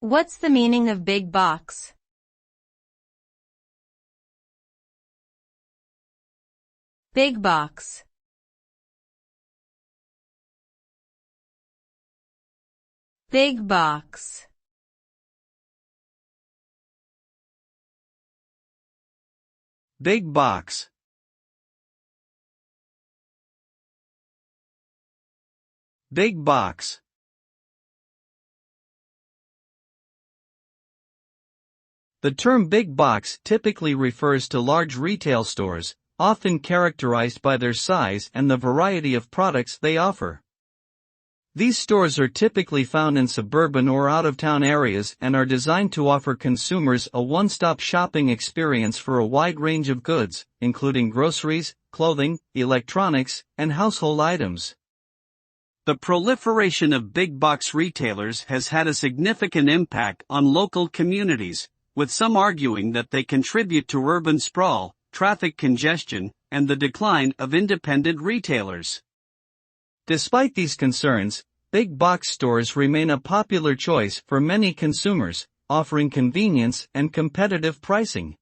What's the meaning of big box? Big box. Big box. Big box. Big box. The term big box typically refers to large retail stores, often characterized by their size and the variety of products they offer. These stores are typically found in suburban or out-of-town areas and are designed to offer consumers a one-stop shopping experience for a wide range of goods, including groceries, clothing, electronics, and household items. The proliferation of big box retailers has had a significant impact on local communities, with some arguing that they contribute to urban sprawl, traffic congestion, and the decline of independent retailers. Despite these concerns, big box stores remain a popular choice for many consumers, offering convenience and competitive pricing.